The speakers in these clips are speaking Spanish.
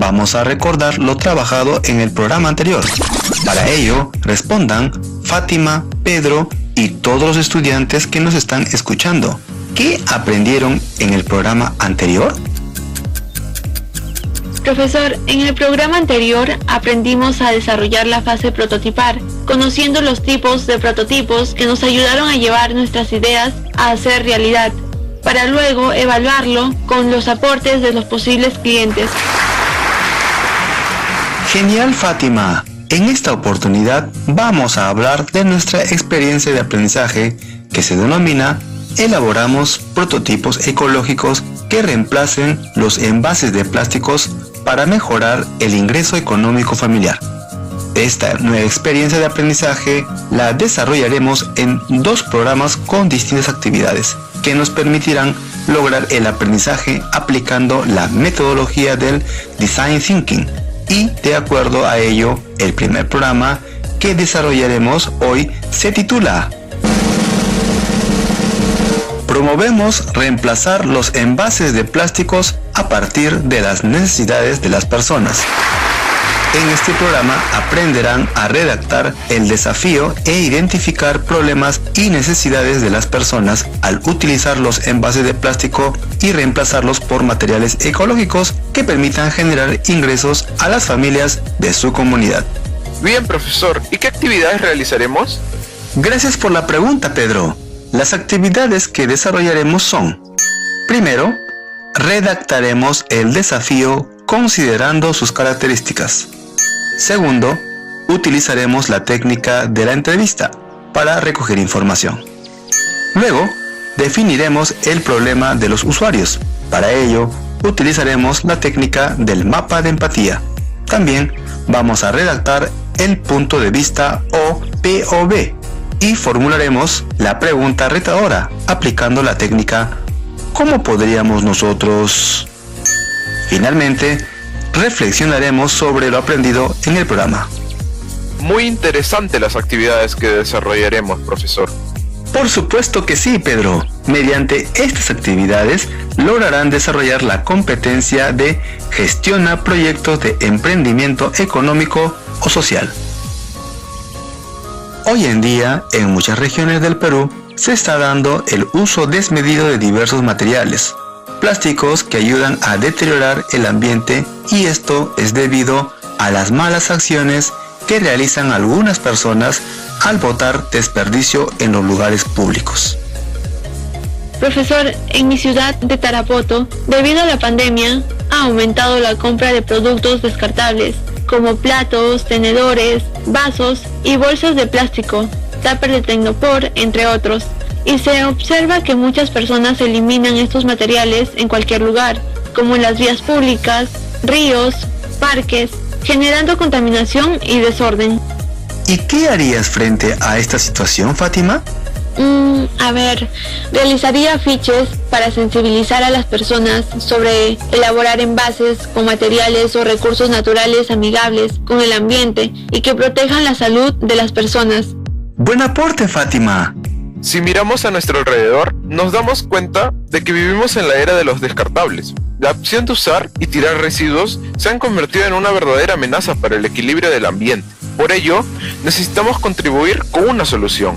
vamos a recordar lo trabajado en el programa anterior. Para ello, respondan Fátima, Pedro y todos los estudiantes que nos están escuchando. ¿Qué aprendieron en el programa anterior? Profesor, en el programa anterior aprendimos a desarrollar la fase prototipar, conociendo los tipos de prototipos que nos ayudaron a llevar nuestras ideas a hacer realidad, para luego evaluarlo con los aportes de los posibles clientes. Genial, Fátima. En esta oportunidad vamos a hablar de nuestra experiencia de aprendizaje que se denomina Elaboramos prototipos ecológicos que reemplacen los envases de plásticos para mejorar el ingreso económico familiar. Esta nueva experiencia de aprendizaje la desarrollaremos en 2 programas con distintas actividades que nos permitirán lograr el aprendizaje aplicando la metodología del Design Thinking. Y de acuerdo a ello, el primer programa que desarrollaremos hoy se titula Promovemos reemplazar los envases de plásticos a partir de las necesidades de las personas. En este programa aprenderán a redactar el desafío e identificar problemas y necesidades de las personas al utilizar los envases de plástico y reemplazarlos por materiales ecológicos que permitan generar ingresos a las familias de su comunidad. Bien, profesor, ¿y qué actividades realizaremos? Gracias por la pregunta, Pedro. Las actividades que desarrollaremos son: primero, redactaremos el desafío considerando sus características. Segundo, utilizaremos la técnica de la entrevista para recoger información. Luego, definiremos el problema de los usuarios. Para ello, utilizaremos la técnica del mapa de empatía. También vamos a redactar el punto de vista o POV y formularemos la pregunta retadora aplicando la técnica ¿cómo podríamos nosotros? Finalmente, reflexionaremos sobre lo aprendido en el programa. Muy interesantes las actividades que desarrollaremos, profesor. Por supuesto que sí, Pedro. Mediante estas actividades lograrán desarrollar la competencia de gestiona proyectos de emprendimiento económico o social. Hoy en día, en muchas regiones del Perú, se está dando el uso desmedido de diversos materiales, plásticos que ayudan a deteriorar el ambiente, y esto es debido a las malas acciones que realizan algunas personas al botar desperdicio en los lugares públicos. Profesor, en mi ciudad de Tarapoto, debido a la pandemia, ha aumentado la compra de productos descartables, como platos, tenedores, vasos y bolsas de plástico, tupper de Tecnopor, entre otros. Y se observa que muchas personas eliminan estos materiales en cualquier lugar, como en las vías públicas, ríos, parques, generando contaminación y desorden. ¿Y qué harías frente a esta situación, Fátima? Realizaría afiches para sensibilizar a las personas sobre elaborar envases con materiales o recursos naturales amigables con el ambiente y que protejan la salud de las personas. Buen aporte, Fátima. Si miramos a nuestro alrededor, nos damos cuenta de que vivimos en la era de los descartables. La opción de usar y tirar residuos se han convertido en una verdadera amenaza para el equilibrio del ambiente. Por ello, necesitamos contribuir con una solución.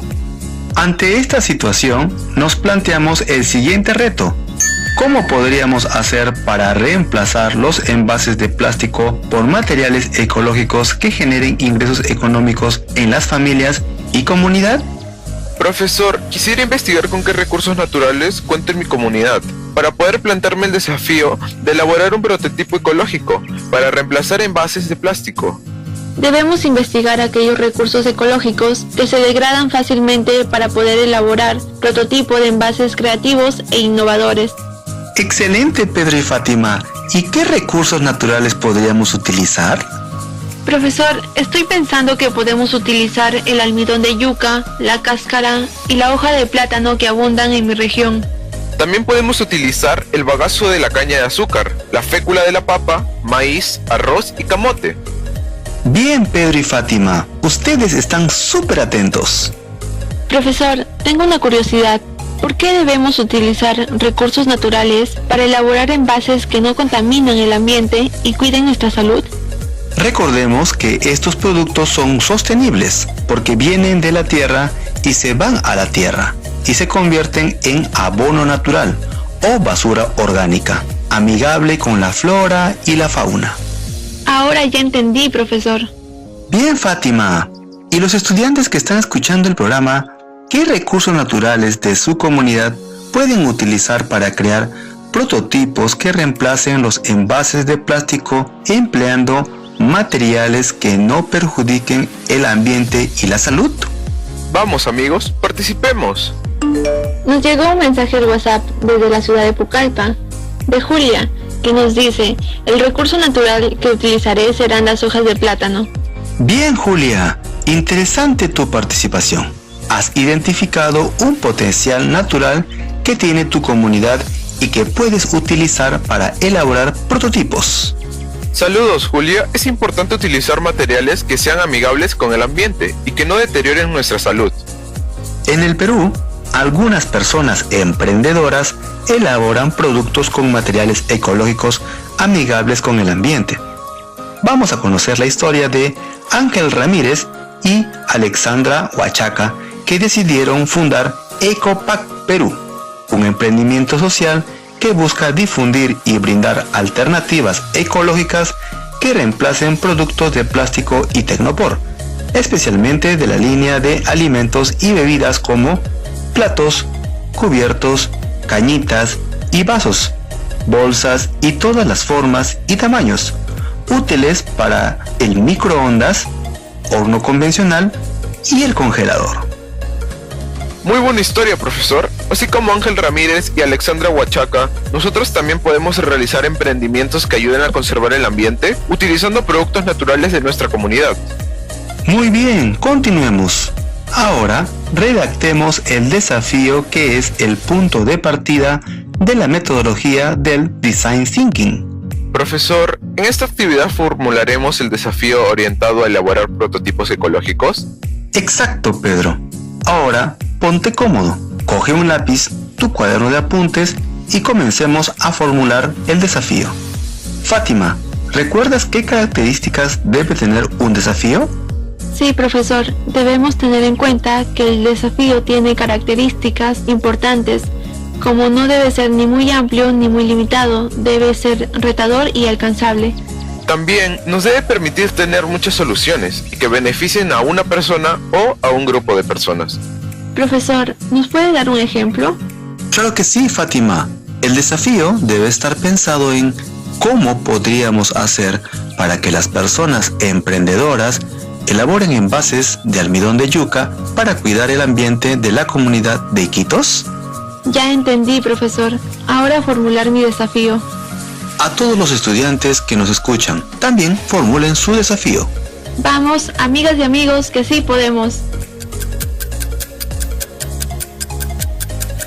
Ante esta situación, nos planteamos el siguiente reto. ¿Cómo podríamos hacer para reemplazar los envases de plástico por materiales ecológicos que generen ingresos económicos en las familias y comunidad? Profesor, quisiera investigar con qué recursos naturales cuento en mi comunidad, para poder plantearme el desafío de elaborar un prototipo ecológico para reemplazar envases de plástico. Debemos investigar aquellos recursos ecológicos que se degradan fácilmente para poder elaborar prototipo de envases creativos e innovadores. Excelente, Pedro y Fátima. ¿Y qué recursos naturales podríamos utilizar? Profesor, estoy pensando que podemos utilizar el almidón de yuca, la cáscara y la hoja de plátano que abundan en mi región. También podemos utilizar el bagazo de la caña de azúcar, la fécula de la papa, maíz, arroz y camote. Bien, Pedro y Fátima, ustedes están súper atentos. Profesor, tengo una curiosidad. ¿por qué debemos utilizar recursos naturales para elaborar envases que no contaminan el ambiente y cuiden nuestra salud? Recordemos que estos productos son sostenibles porque vienen de la tierra y se van a la tierra y se convierten en abono natural o basura orgánica, amigable con la flora y la fauna. Ahora ya entendí, profesor. Bien, Fátima. ¿Y los estudiantes que están escuchando el programa, qué recursos naturales de su comunidad pueden utilizar para crear prototipos que reemplacen los envases de plástico empleando materiales que no perjudiquen el ambiente y la salud? Vamos amigos, participemos. Nos llegó un mensaje al WhatsApp desde la ciudad de Pucallpa, de Julia, que nos dice: el recurso natural que utilizaré serán las hojas de plátano. Bien, Julia, interesante tu participación. Has identificado un potencial natural que tiene tu comunidad y que puedes utilizar para elaborar prototipos. Saludos Julia, es importante utilizar materiales que sean amigables con el ambiente y que no deterioren nuestra salud. En el Perú, algunas personas emprendedoras elaboran productos con materiales ecológicos amigables con el ambiente. Vamos a conocer la historia de Ángel Ramírez y Alexandra Huachaca, que decidieron fundar Ecopack Perú, un emprendimiento social que busca difundir y brindar alternativas ecológicas que reemplacen productos de plástico y tecnopor, especialmente de la línea de alimentos y bebidas como platos, cubiertos, cañitas y vasos, bolsas y todas las formas y tamaños, útiles para el microondas, horno convencional y el congelador. Muy buena historia, profesor. Así como Ángel Ramírez y Alexandra Huachaca, nosotros también podemos realizar emprendimientos que ayuden a conservar el ambiente utilizando productos naturales de nuestra comunidad. Muy bien, continuemos. Ahora, redactemos el desafío que es el punto de partida de la metodología del Design Thinking. Profesor, en esta actividad formularemos el desafío orientado a elaborar prototipos ecológicos. Exacto, Pedro. Ahora, ponte cómodo, coge un lápiz, tu cuaderno de apuntes y comencemos a formular el desafío. Fátima, ¿recuerdas qué características debe tener un desafío? Sí, profesor, debemos tener en cuenta que el desafío tiene características importantes, como no debe ser ni muy amplio ni muy limitado, debe ser retador y alcanzable. También nos debe permitir tener muchas soluciones y que beneficien a una persona o a un grupo de personas. Profesor, ¿nos puede dar un ejemplo? Claro que sí, Fátima. El desafío debe estar pensado en cómo podríamos hacer para que las personas emprendedoras elaboren envases de almidón de yuca para cuidar el ambiente de la comunidad de Iquitos. Ya entendí, profesor. Ahora formular mi desafío. A todos los estudiantes que nos escuchan, también formulen su desafío. Vamos, amigas y amigos, que sí podemos.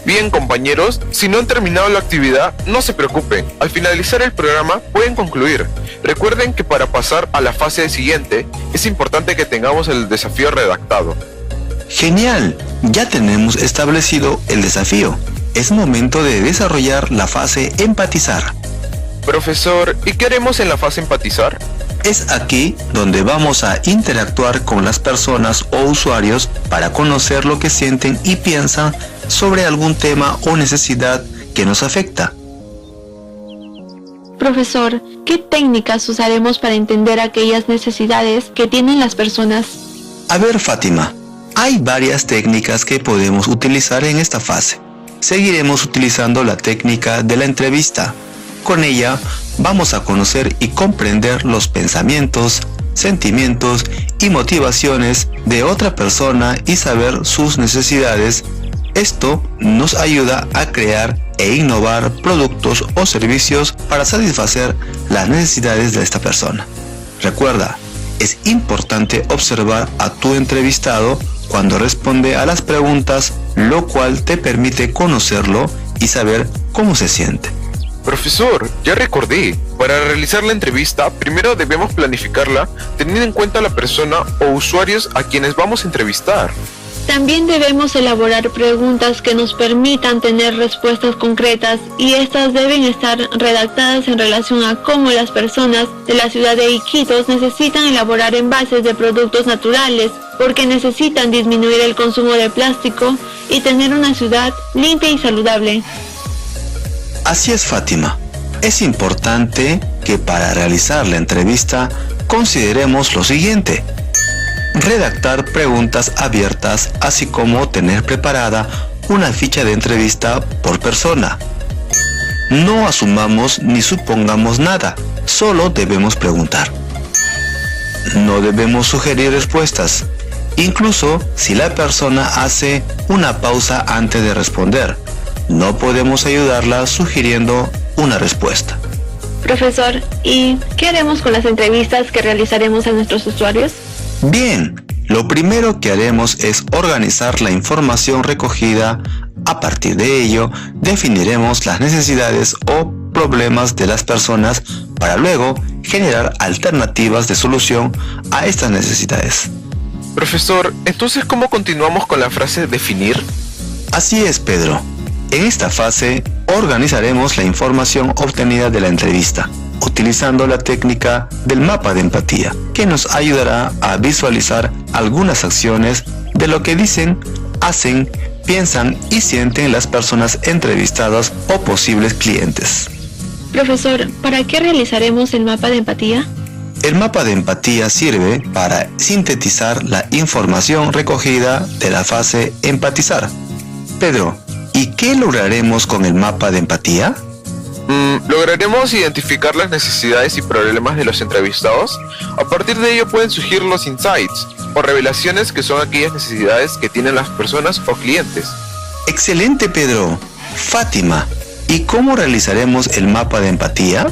Bien compañeros, si no han terminado la actividad, no se preocupen. Al finalizar el programa pueden concluir. Recuerden que para pasar a la fase siguiente, es importante que tengamos el desafío redactado. Genial, ya tenemos establecido el desafío. Es momento de desarrollar la fase empatizar. Profesor, ¿y qué haremos en la fase empatizar? Es aquí donde vamos a interactuar con las personas o usuarios para conocer lo que sienten y piensan sobre algún tema o necesidad que nos afecta. Profesor, ¿qué técnicas usaremos para entender aquellas necesidades que tienen las personas? A ver, Fátima, hay varias técnicas que podemos utilizar en esta fase. Seguiremos utilizando la técnica de la entrevista. Con ella vamos a conocer y comprender los pensamientos, sentimientos y motivaciones de otra persona y saber sus necesidades. Esto nos ayuda a crear e innovar productos o servicios para satisfacer las necesidades de esta persona. Recuerda, es importante observar a tu entrevistado cuando responde a las preguntas, lo cual te permite conocerlo y saber cómo se siente. Profesor, ya recordé, para realizar la entrevista primero debemos planificarla teniendo en cuenta la persona o usuarios a quienes vamos a entrevistar. También debemos elaborar preguntas que nos permitan tener respuestas concretas y estas deben estar redactadas en relación a cómo las personas de la ciudad de Iquitos necesitan elaborar envases de productos naturales porque necesitan disminuir el consumo de plástico y tener una ciudad limpia y saludable. Así es, Fátima. Es importante que para realizar la entrevista consideremos lo siguiente: redactar preguntas abiertas, así como tener preparada una ficha de entrevista por persona. No asumamos ni supongamos nada, solo debemos preguntar. No debemos sugerir respuestas, incluso si la persona hace una pausa antes de responder. No podemos ayudarla sugiriendo una respuesta. Profesor, ¿y qué haremos con las entrevistas que realizaremos a nuestros usuarios? Bien, lo primero que haremos es organizar la información recogida. A partir de ello, definiremos las necesidades o problemas de las personas para luego generar alternativas de solución a estas necesidades. Profesor, entonces, ¿cómo continuamos con la frase definir? Así es, Pedro. En esta fase, organizaremos la información obtenida de la entrevista, utilizando la técnica del mapa de empatía, que nos ayudará a visualizar algunas acciones de lo que dicen, hacen, piensan y sienten las personas entrevistadas o posibles clientes. Profesor, ¿para qué realizaremos el mapa de empatía? El mapa de empatía sirve para sintetizar la información recogida de la fase empatizar. Pedro, ¿y qué lograremos con el mapa de empatía? Lograremos identificar las necesidades y problemas de los entrevistados. A partir de ello pueden surgir los insights o revelaciones, que son aquellas necesidades que tienen las personas o clientes. ¡Excelente, Pedro! Fátima, ¿y cómo realizaremos el mapa de empatía?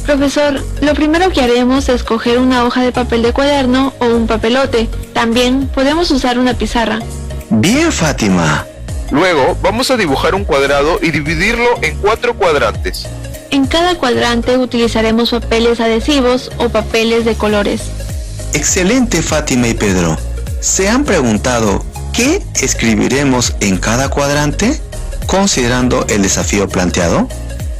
Profesor, lo primero que haremos es coger una hoja de papel de cuaderno o un papelote. También podemos usar una pizarra. Bien, Fátima. Luego vamos a dibujar un cuadrado y dividirlo en 4 cuadrantes. En cada cuadrante utilizaremos papeles adhesivos o papeles de colores. Excelente, Fátima y Pedro. ¿Se han preguntado qué escribiremos en cada cuadrante, considerando el desafío planteado?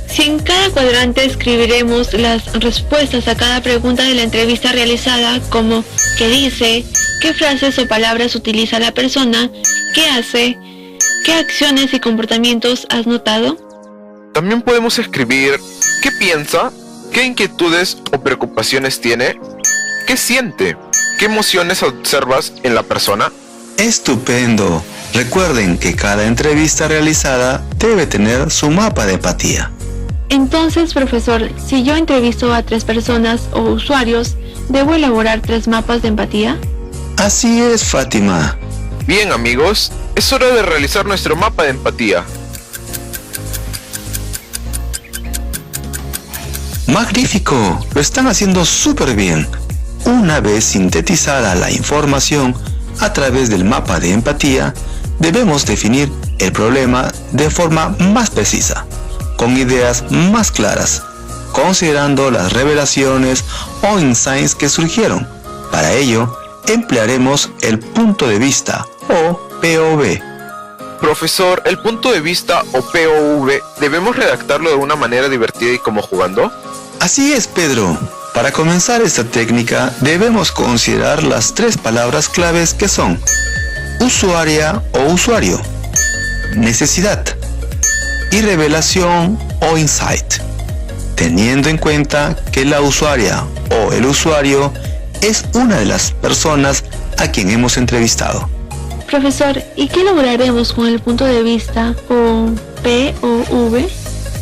Si en cada cuadrante escribiremos las respuestas a cada pregunta de la entrevista realizada, como qué dice, qué frases o palabras utiliza la persona, qué hace, qué acciones y comportamientos has notado. También podemos escribir qué piensa, qué inquietudes o preocupaciones tiene, qué siente, qué emociones observas en la persona. ¡Estupendo! Recuerden que cada entrevista realizada debe tener su mapa de empatía. Entonces, profesor, si yo entrevisto a 3 personas o usuarios, ¿debo elaborar 3 mapas de empatía? Así es, Fátima. Bien, amigos, es hora de realizar nuestro mapa de empatía. ¡Magnífico! Lo están haciendo súper bien. Una vez sintetizada la información a través del mapa de empatía, debemos definir el problema de forma más precisa, con ideas más claras, considerando las revelaciones o insights que surgieron. Para ello, emplearemos el punto de vista o POV. Profesor, ¿el punto de vista o POV debemos redactarlo de una manera divertida y como jugando? Así es, Pedro. Para comenzar esta técnica debemos considerar las 3 palabras claves que son usuaria o usuario, necesidad y revelación o insight, teniendo en cuenta que la usuaria o el usuario es una de las personas a quien hemos entrevistado. Profesor, ¿y qué lograremos con el punto de vista o POV?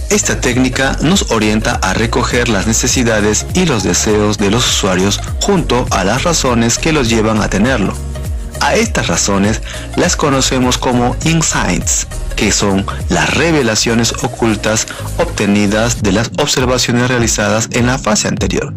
Esta técnica nos orienta a recoger las necesidades y los deseos de los usuarios junto a las razones que los llevan a tenerlo. A estas razones las conocemos como insights, que son las revelaciones ocultas obtenidas de las observaciones realizadas en la fase anterior.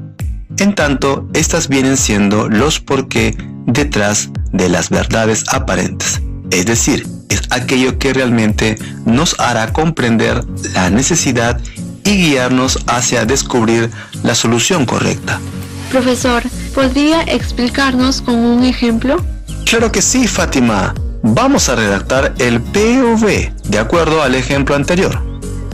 En tanto, estas vienen siendo los porqué detrás de las verdades aparentes, es decir, es aquello que realmente nos hará comprender la necesidad y guiarnos hacia descubrir la solución correcta. Profesor, ¿podría explicarnos con un ejemplo? Claro que sí, Fátima. Vamos a redactar el POV de acuerdo al ejemplo anterior.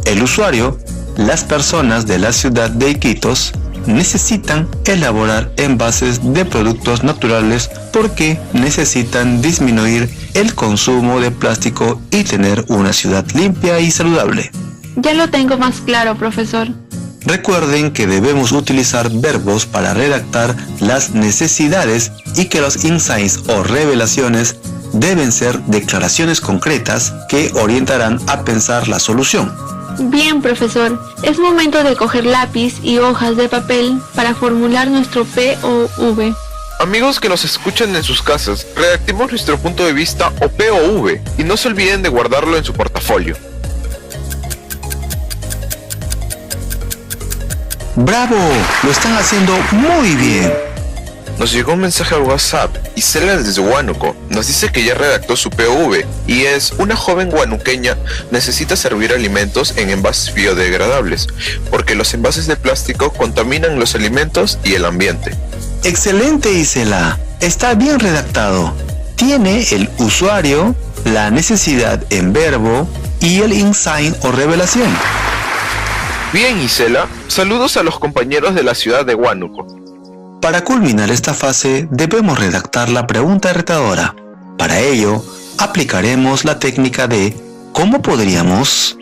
El usuario, las personas de la ciudad de Iquitos, necesitan elaborar envases de productos naturales porque necesitan disminuir el consumo de plástico y tener una ciudad limpia y saludable. Ya lo tengo más claro, profesor. Recuerden que debemos utilizar verbos para redactar las necesidades y que los insights o revelaciones deben ser declaraciones concretas que orientarán a pensar la solución. Bien, profesor. Es momento de coger lápiz y hojas de papel para formular nuestro POV. Amigos que nos escuchan en sus casas, redactemos nuestro punto de vista o POV y no se olviden de guardarlo en su portafolio. ¡Bravo! Lo están haciendo muy bien. Nos llegó un mensaje al WhatsApp y Cela desde Huánuco nos dice que ya redactó su POV y es: una joven huanuqueña necesita servir alimentos en envases biodegradables porque los envases de plástico contaminan los alimentos y el ambiente. Excelente, Isela. Está bien redactado. Tiene el usuario, la necesidad en verbo y el insight o revelación. Bien, Isela, saludos a los compañeros de la ciudad de Huánuco. Para culminar esta fase debemos redactar la pregunta retadora. Para ello, aplicaremos la técnica de ¿cómo podríamos?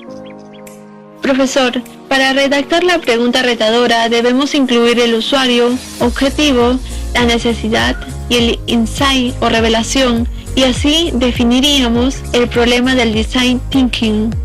Profesor, para redactar la pregunta retadora debemos incluir el usuario, objetivo, la necesidad y el insight o revelación, y así definiríamos el problema del design thinking.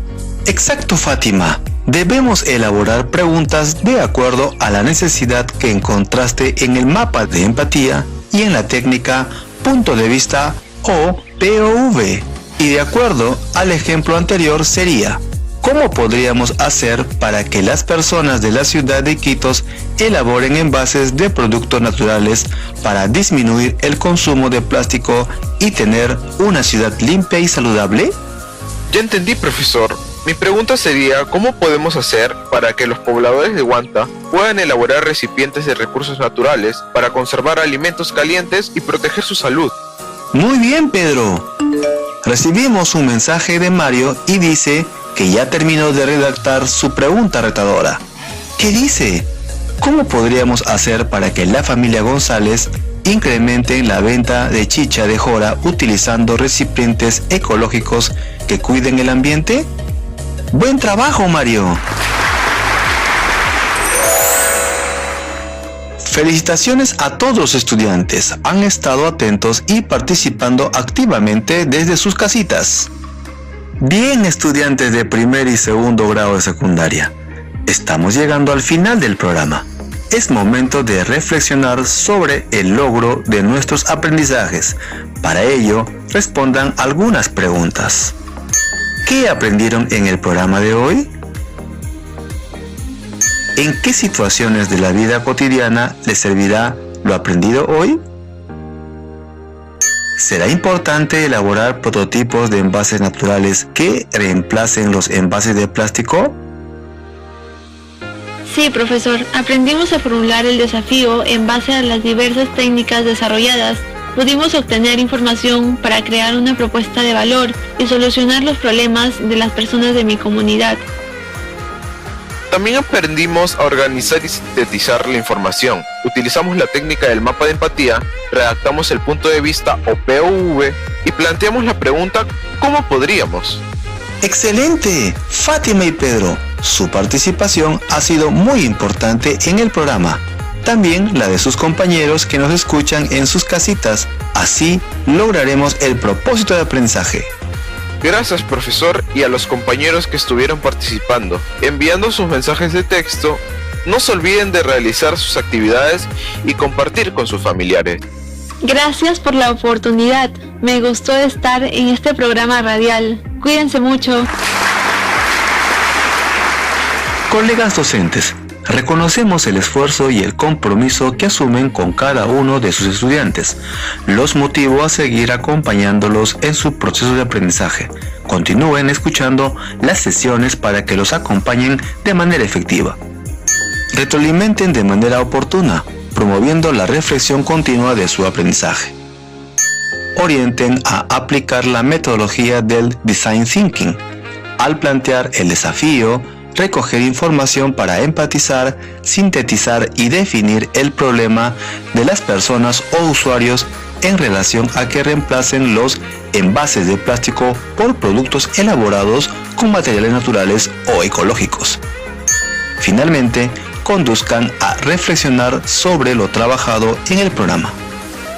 Exacto, Fátima. Debemos elaborar preguntas de acuerdo a la necesidad que encontraste en el mapa de empatía y en la técnica punto de vista o POV. Y de acuerdo al ejemplo anterior sería: ¿cómo podríamos hacer para que las personas de la ciudad de Iquitos elaboren envases de productos naturales para disminuir el consumo de plástico y tener una ciudad limpia y saludable? Ya entendí, profesor. Mi pregunta sería: ¿cómo podemos hacer para que los pobladores de Huanta puedan elaborar recipientes de recursos naturales para conservar alimentos calientes y proteger su salud? Muy bien, Pedro. Recibimos un mensaje de Mario y dice que ya terminó de redactar su pregunta retadora. ¿Qué dice? ¿Cómo podríamos hacer para que la familia González incremente la venta de chicha de jora utilizando recipientes ecológicos que cuiden el ambiente? ¡Buen trabajo, Mario! Felicitaciones a todos los estudiantes. Han estado atentos y participando activamente desde sus casitas. Bien, estudiantes de primer y segundo grado de secundaria. Estamos llegando al final del programa. Es momento de reflexionar sobre el logro de nuestros aprendizajes. Para ello, respondan algunas preguntas. ¿Qué aprendieron en el programa de hoy? ¿En qué situaciones de la vida cotidiana les servirá lo aprendido hoy? ¿Será importante elaborar prototipos de envases naturales que reemplacen los envases de plástico? Sí, profesor. Aprendimos a formular el desafío en base a las diversas técnicas desarrolladas. Pudimos obtener información para crear una propuesta de valor y solucionar los problemas de las personas de mi comunidad. También aprendimos a organizar y sintetizar la información. Utilizamos la técnica del mapa de empatía, redactamos el punto de vista o POV y planteamos la pregunta ¿cómo podríamos? ¡Excelente! Fátima y Pedro, su participación ha sido muy importante en el programa. También la de sus compañeros que nos escuchan en sus casitas. Así lograremos el propósito de aprendizaje. Gracias, profesor, y a los compañeros que estuvieron participando, enviando sus mensajes de texto. No se olviden de realizar sus actividades y compartir con sus familiares. Gracias por la oportunidad. Me gustó estar en este programa radial. Cuídense mucho. Colegas docentes, reconocemos el esfuerzo y el compromiso que asumen con cada uno de sus estudiantes. Los motivo a seguir acompañándolos en su proceso de aprendizaje. Continúen escuchando las sesiones para que los acompañen de manera efectiva. Retroalimenten de manera oportuna, promoviendo la reflexión continua de su aprendizaje. orienten a aplicar la metodología del Design Thinking. Al plantear el desafío, recoger información para empatizar, sintetizar y definir el problema de las personas o usuarios en relación a que reemplacen los envases de plástico por productos elaborados con materiales naturales o ecológicos. Finalmente, conduzcan a reflexionar sobre lo trabajado en el programa.